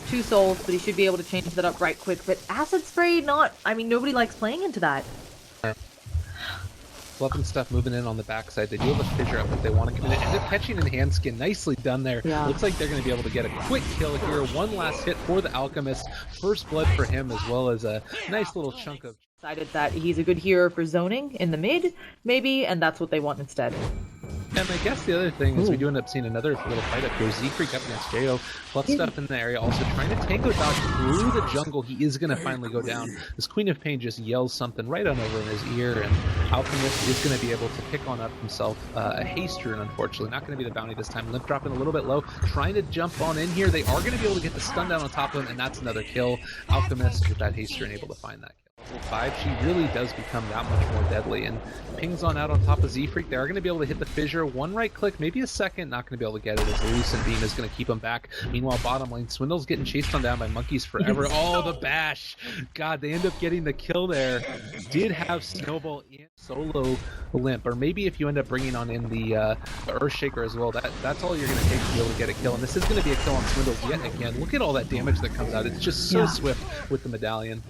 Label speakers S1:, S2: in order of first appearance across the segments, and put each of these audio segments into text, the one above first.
S1: 2 souls, but he should be able to change that up right quick. But Acid Spray, not... I mean, nobody likes playing into that.
S2: Fluff and stuff moving in on the backside. They do have a fissure up if they want to come in. End up catching in hand skin. Nicely done there.
S1: Yeah.
S2: Looks like they're going to be able to get a quick kill here. One last hit for the Alchemist. First blood for him, as well as a nice little chunk of...
S1: Decided that he's a good hero for zoning in the mid, maybe, and that's what they want instead.
S2: And I guess the other thing is we do end up seeing another little fight up here. Z-Freak up against Jo. Fluff stuff in the area, also trying to tango dodge through the jungle. He is going to finally go down. This Queen of Pain just yells something right on over in his ear, and Alchemist is going to be able to pick on up himself a haste rune, unfortunately. Not going to be the bounty this time. Limp dropping a little bit low, trying to jump on in here. They are going to be able to get the stun down on top of him, and that's another kill. Alchemist with that haste rune able to find that kill. Level 5, she really does become that much more deadly, and pings on out on top of Z-Freak. They are going to be able to hit the fissure. One right click, maybe a second, not going to be able to get it as the Lucent Beam is going to keep him back. Meanwhile, bottom lane, Swindle's getting chased on down by Monkeys Forever. Oh, the bash! God, they end up getting the kill there. Did have Snowball in solo Limp, or maybe if you end up bringing on in the Earthshaker as well, that's all you're going to take to be able to get a kill. And this is going to be a kill on Swindle yet again. Look at all that damage that comes out. It's just so swift with the medallion.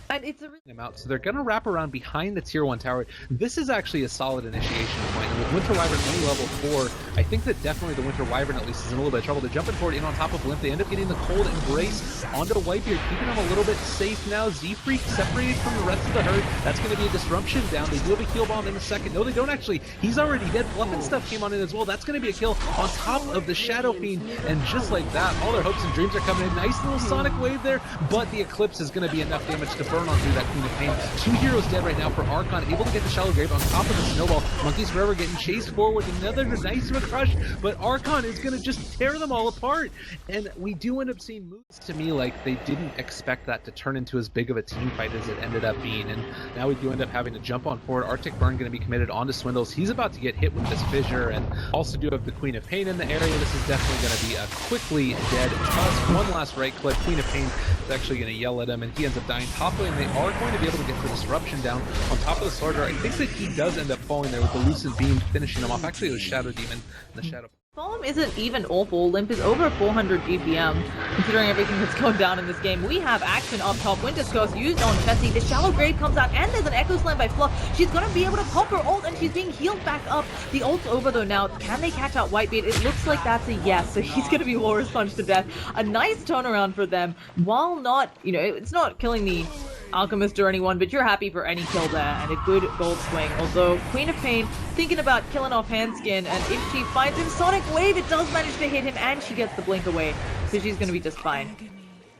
S1: And it's a
S2: them out, so they're going to wrap around behind the tier 1 tower. This is actually a solid initiation point, and with Winter Wyvern only level 4, I think that definitely the Winter Wyvern at least is in a little bit of trouble. They're jumping forward in on top of Limp. They end up getting the cold embrace onto Whitebeard, keeping him a little bit safe now. Z-Freak separated from the rest of the herd. That's going to be a disruption down. They do have a heal bomb in a second. No, they don't actually. He's already dead. Fluff and stuff came on in as well. That's going to be a kill on top of the Shadow Fiend, and just like that, all their hopes and dreams are coming in. Nice little Sonic Wave there, but the Eclipse is going to be enough damage to burn on through that Queen of Pain. 2 heroes dead right now for Archon, able to get the Shallow Grave on top of the Snowball. Monkeys Forever getting chased forward, another nice of a crush, but Archon is going to just tear them all apart. And we do end up seeing moves to me like they didn't expect that to turn into as big of a team fight as it ended up being. And now we do end up having to jump on forward. Arctic Burn going to be committed onto Swindles. He's about to get hit with this fissure, and also do have the Queen of Pain in the area. This is definitely going to be a quickly dead toss. One last right click. Queen of Pain is actually going to yell at him, and he ends up dying top lane. They are going to be able to get the disruption down on top of the Sword Dart. I think that he does end up falling there with the Lucent Beam finishing him off. Actually, it was Shadow Demon and the Shadow.
S1: Column isn't even awful. Limp is over 400 GPM, considering everything that's going down in this game. We have action up top. Winter's Curse used on Chessie. The Shallow Grave comes out, and there's an Echo Slam by Fluff. She's going to be able to pop her ult, and she's being healed back up. The ult's over, though, now. Can they catch out Whitebeard? It looks like that's a yes, so he's going to be Walrus Punched to death. A nice turnaround for them, while not, you know, it's not killing the Alchemist or anyone, but you're happy for any kill there, and a good gold swing. Although, Queen of Pain thinking about killing off Handskin, and if she finds him Sonic Wave, it does manage to hit him, and she gets the blink away, so she's going to be just fine.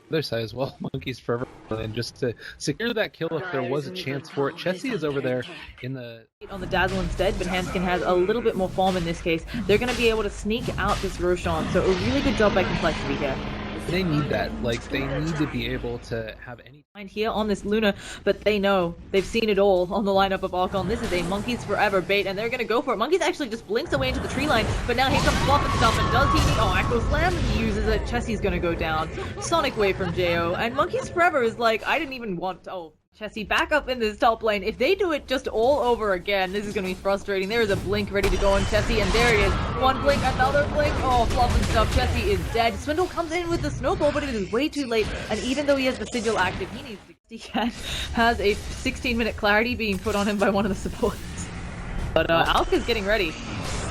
S2: Other side as well, Monkeys Forever, and just to secure that kill if there was a chance for it. Chessie is over there in the...
S1: on the Dazzle instead, but Handskin has a little bit more farm in this case. They're going to be able to sneak out this Roshan, so a really good job by compLexity here.
S2: They need that. Like, they need to be able to have any...
S1: here on this Luna, but they know. They've seen it all on the lineup of Archon. This is a Monkeys Forever bait, and they're going to go for it. Monkeys actually just blinks away into the tree line, but now here comes Fluff and stuff, and does he need... Oh, Echo Slam, he uses it. Chessie's going to go down. Sonic Wave from Jo, and Monkeys Forever is like, I didn't even want... Oh, Chessie back up in this top lane. If they do it just all over again, this is going to be frustrating. There is a blink ready to go on Chessie, and there it is. One blink, another blink. Oh, Fluff and stuff. Chessie is dead. Swindle comes in with the snowball, but it is way too late. And even though he has the sigil active, he needs to... He has a 16-minute clarity being put on him by one of the supports. But Alk is getting ready.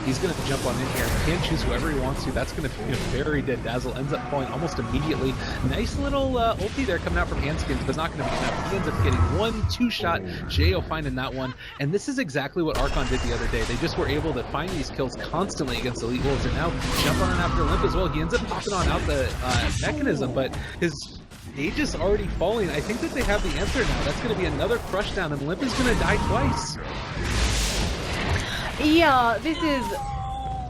S2: He's going to jump on in here. He can choose whoever he wants to. That's going to be a very dead Dazzle. Ends up falling almost immediately. Nice little ulti there coming out from Handskins, but it's not going to be enough. He ends up getting 1-2 shot. Jo finding that one. And this is exactly what Archon did the other day. They just were able to find these kills constantly against Elite Wolves, and now jump on in after Limp as well. He ends up popping on out the mechanism, but his... Aegis already falling. I think that they have the answer now. That's going to be another crush down, and Limp is going to die twice.
S1: Yeah, this is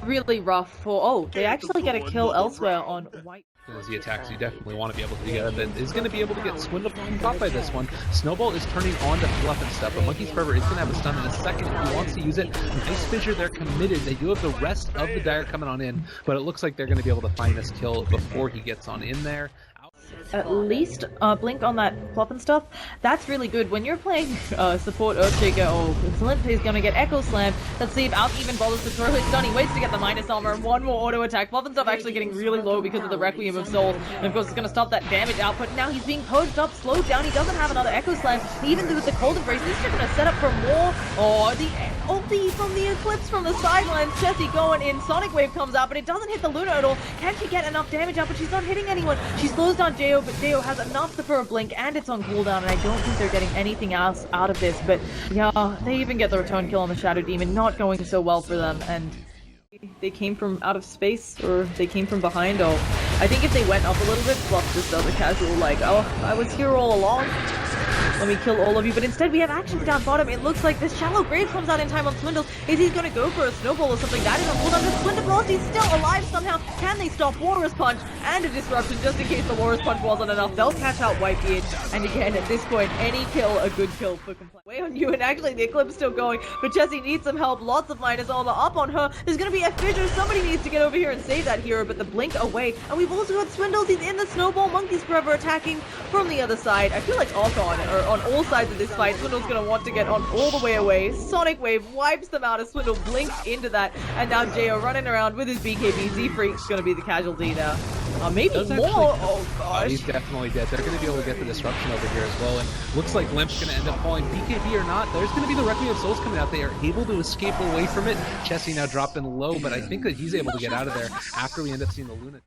S1: really rough for... Oh, they actually get a kill elsewhere on White.
S2: As he attacks, you definitely want to be able to get it, but is going to be able to get Swindle caught by this one. Snowball is turning on to Fluff and stuff, but Monkeys Forever is going to have a stun in a second if he wants to use it. Nice fissure, they're committed. They do have the rest of the Dire coming on in, but it looks like they're going to be able to find this kill before he gets on in there.
S1: at least blink on that flop and stuff. That's really good. When you're playing support Earthshaker, Limp is gonna get Echo Slam. Let's see if Alk even bothers to throw his stun. He waits to get the minus armor and one more auto attack. Flop and stuff actually getting really low because of the Requiem of Souls. And of course it's gonna stop that damage output. Now he's being poked up, slowed down. He doesn't have another Echo Slam. Even with the Cold Embrace, this is gonna set up for more. Oh, the ulti from the Eclipse from the sidelines. Jessie going in. Sonic Wave comes out, but it doesn't hit the Luna at all. Can she get enough damage out? But she's not hitting anyone. She slows down Jo, but Jo has enough for a blink, and it's on cooldown, and I don't think they're getting anything else out of this. But yeah, they even get the return kill on the Shadow Demon, not going so well for them, and they came from out of space, or they came from behind. Oh, I think if they went up a little bit, Fluff just does a casual like, oh, I was here all along. Let me kill all of you, but instead we have actions down bottom. It looks like this Shallow Grave comes out in time on Swindles. Is he going to go for a snowball or something? That is on cooldown. The Swindle lost. He's still alive somehow. Can they stop Walrus Punch and a Disruption just in case the Walrus Punch wasn't enough? They'll catch out Whitebeard. And again, at this point, any kill, a good kill for complaint. Way on you, and actually the Eclipse still going, but Jessie needs some help. Lots of minus armor up on her. There's going to be a fissure. Somebody needs to get over here and save that hero, but the blink away. And we've also got Swindles. He's in the snowball. Monkeys forever attacking from the other side. I feel like Archon, or on all sides of this fight, Swindle's gonna want to get on all the way away. Sonic Wave wipes them out as Swindle blinks into that, and now Jo running around with his BKB. Z-Freak's gonna be the casualty now. Maybe more. Oh gosh.
S2: He's definitely dead. They're going to be able to get the disruption over here as well, and looks like Limp's going to end up falling. BKB or not, there's going to be the Requiem of Souls coming out. They are able to escape away from it. Jessie now dropping low, but I think that he's able to get out of there after we end up seeing the Luna.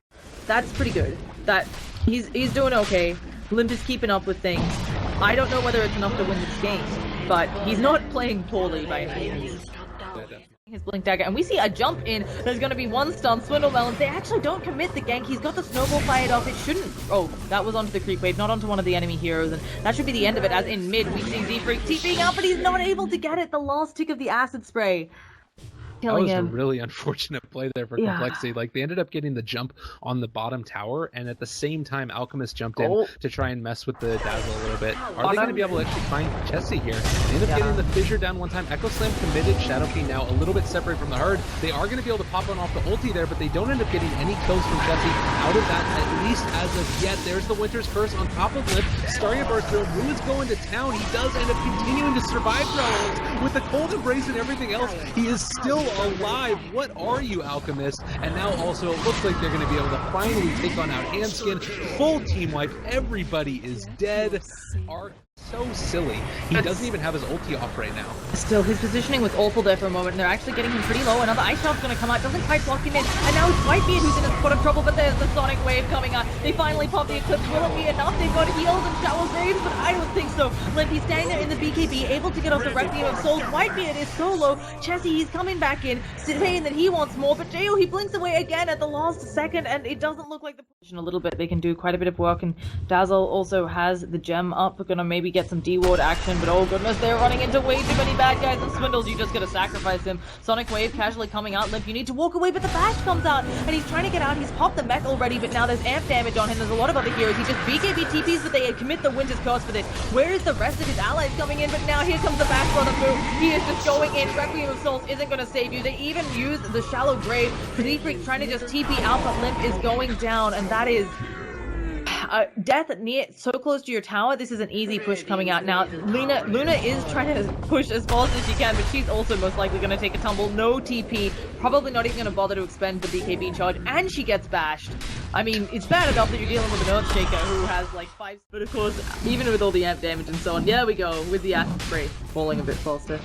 S1: That's pretty good. That he's doing okay. Limp is keeping up with things. I don't know whether it's enough to win this game, but he's not playing poorly by any means. His Blink Dagger, and we see a jump in. There's going to be one stun. Swindle Melons, they actually don't commit the gank. He's got the snowball fired off. It shouldn't. Oh, that was onto the creep wave, not onto one of the enemy heroes, and that should be the end of it. As in mid, we see Z-Freak TPing out, but he's not able to get it. The last tick of the acid spray. Killing him.
S2: That was a really unfortunate play there for compLexity. Like, they ended up getting the jump on the bottom tower, and at the same time, Alchemist jumped in to try and mess with the Dazzle a little bit. Are they going to be able to actually find Jessie here? They end up getting the fissure down one time. Echo Slam committed. Shadow King now a little bit separate from the herd. They are going to be able to pop on off the ulti there, but they don't end up getting any kills from Jessie out of that, at least as of yet. There's the Winter's Curse on top of Limp. Starting a burst build. Ruin's going to town. He does end up continuing to survive throws with the Cold Embrace and everything else. He is still alive. What are you, Alchemist? And now also it looks like they're going to be able to finally take on out Handskin. Full team wipe. Everybody is dead. Arc so silly. He doesn't even have his ulti off right now.
S1: Still, his positioning was awful there for a moment, and they're actually getting him pretty low. Another Ice Shot's going to come out. Doesn't quite block him in. And now it's Whitebeard who's in a spot of trouble, but there's the Sonic Wave coming out. They finally pop the Eclipse. Will it be enough? They've got heals and Shallow Graves, but I don't think so. Limpy's standing there in the BKB, able to get off the Requiem of Souls. Whitebeard is so low. Jessie, he's coming back in, saying that he wants more, but Jo, he blinks away again at the last second, and it doesn't look like the position a little bit. They can do quite a bit of work, and Dazzle also has the gem up. We're gonna maybe get some D-Ward action, but oh goodness, they're running into way too many bad guys, and Swindles, you just gotta sacrifice him. Sonic Wave casually coming out. Limp, you need to walk away, but the bash comes out, and he's trying to get out. He's popped the mech already, but now there's amp damage on him. There's a lot of other heroes. He just BKB TPs, but they commit the Winter's Curse for this. Where is the rest of his allies coming in? But now here comes the bash on the move. He is just going in. Requiem of Souls isn't gonna save you. They even used the Shallow Grave. Z-Freak trying to just TP out, but Limp is going down, and that is death near so close to your tower. This is an easy push coming out now. Luna is trying to push as fast as she can, but she's also most likely going to take a tumble. No TP, probably not even going to bother to expend the BKB charge, and she gets bashed. I mean, it's bad enough that you're dealing with an Earthshaker who has like 5, but of course, even with all the amp damage and so on, there we go with the acid spray falling a bit faster.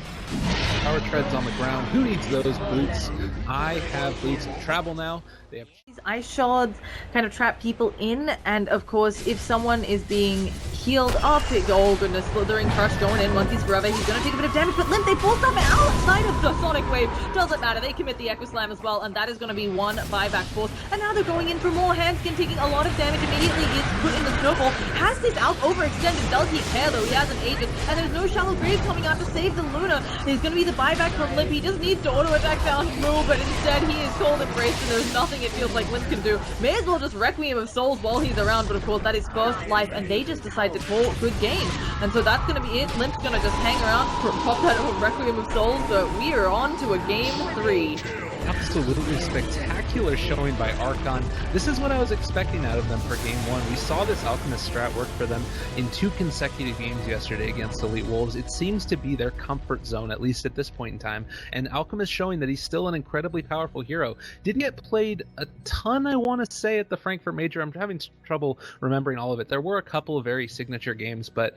S2: Power treads on the ground. Who needs those boots? I have boots of travel now. They have
S1: these ice shards kind of trap people in, and of course, if someone is being healed up, oh goodness, Slithering Crush going in, Monkeys Forever, he's going to take a bit of damage, but Limp, they pull stuff outside of the Sonic Wave. Doesn't matter, they commit the Echo Slam as well, and that is going to be one buyback force. And now they're going in for more. Handskin taking a lot of damage immediately. He is put in the snowball. Has this Alk overextended? Does he care though? He has an Aegis, and there's no Shallow Graves coming out to save the Luna. There's going to be the the buyback from Limp. He just needs to auto-attack down Moo, but instead he is cold embraced and there's nothing it feels like Limp can do. May as well just Requiem of Souls while he's around, but of course that is first life, and they just decide to call good game. And so that's going to be it. Limp's going to just hang around for pop that Requiem of Souls, but we are on to a game 3.
S2: Absolutely spectacular showing by Archon. This is what I was expecting out of them for game 1. We saw this Alchemist strat work for them in 2 consecutive games yesterday against Elite Wolves. It seems to be their comfort zone, at least at this point in time. And Alchemist showing that he's still an incredibly powerful hero. Didn't get played a ton, I want to say, at the Frankfurt Major. I'm having trouble remembering all of it. There were a couple of very signature games, but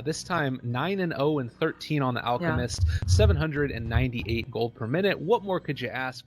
S2: this time 9-0 and 13 on the Alchemist, 798 gold per minute. What more could you ask?